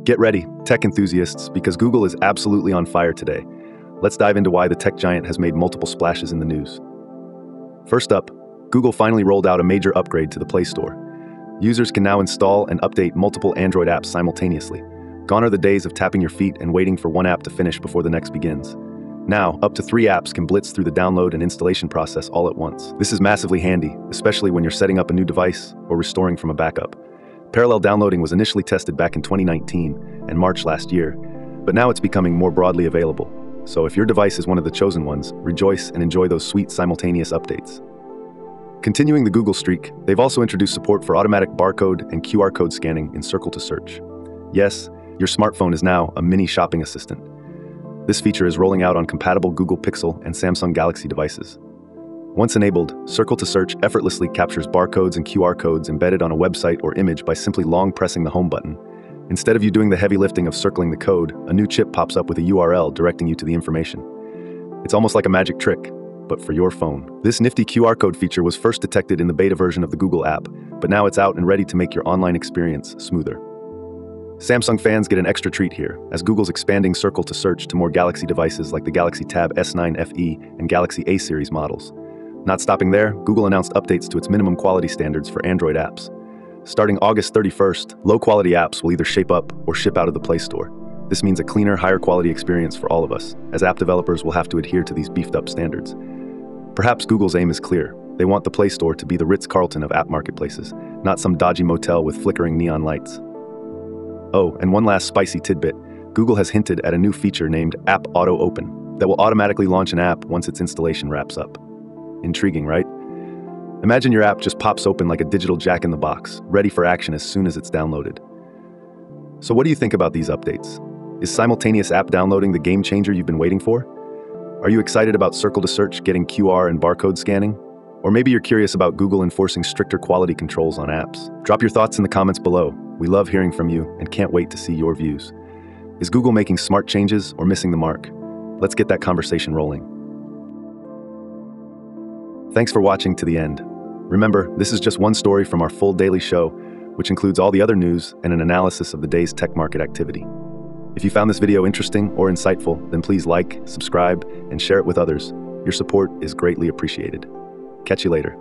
Get ready, tech enthusiasts, because Google is absolutely on fire today. Let's dive into why the tech giant has made multiple splashes in the news. First up, Google finally rolled out a major upgrade to the Play Store. Users can now install and update multiple Android apps simultaneously. Gone are the days of tapping your feet and waiting for one app to finish before the next begins. Now, up to 3 apps can blitz through the download and installation process all at once. This is massively handy, especially when you're setting up a new device or restoring from a backup. Parallel downloading was initially tested back in 2019 and March last year, but now it's becoming more broadly available. So if your device is one of the chosen ones, rejoice and enjoy those sweet simultaneous updates. Continuing the Google streak, they've also introduced support for automatic barcode and QR code scanning in Circle to Search. Yes, your smartphone is now a mini shopping assistant. This feature is rolling out on compatible Google Pixel and Samsung Galaxy devices. Once enabled, Circle to Search effortlessly captures barcodes and QR codes embedded on a website or image by simply long pressing the home button. Instead of you doing the heavy lifting of circling the code, a new chip pops up with a URL directing you to the information. It's almost like a magic trick, but for your phone. This nifty QR code feature was first detected in the beta version of the Google app, but now it's out and ready to make your online experience smoother. Samsung fans get an extra treat here, as Google's expanding Circle to Search to more Galaxy devices like the Galaxy Tab S9 FE and Galaxy A series models. Not stopping there, Google announced updates to its minimum quality standards for Android apps. Starting August 31st, low-quality apps will either shape up or ship out of the Play Store. This means a cleaner, higher-quality experience for all of us, as app developers will have to adhere to these beefed-up standards. Perhaps Google's aim is clear. They want the Play Store to be the Ritz-Carlton of app marketplaces, not some dodgy motel with flickering neon lights. Oh, and one last spicy tidbit. Google has hinted at a new feature named App Auto Open that will automatically launch an app once its installation wraps up. Intriguing, right? Imagine your app just pops open like a digital jack-in-the-box, ready for action as soon as it's downloaded. So what do you think about these updates? Is simultaneous app downloading the game changer you've been waiting for? Are you excited about Circle to Search getting QR and barcode scanning? Or maybe you're curious about Google enforcing stricter quality controls on apps? Drop your thoughts in the comments below. We love hearing from you and can't wait to see your views. Is Google making smart changes or missing the mark? Let's get that conversation rolling. Thanks for watching to the end. Remember, this is just one story from our full daily show, which includes all the other news and an analysis of the day's tech market activity. If you found this video interesting or insightful, then please like, subscribe, and share it with others. Your support is greatly appreciated. Catch you later.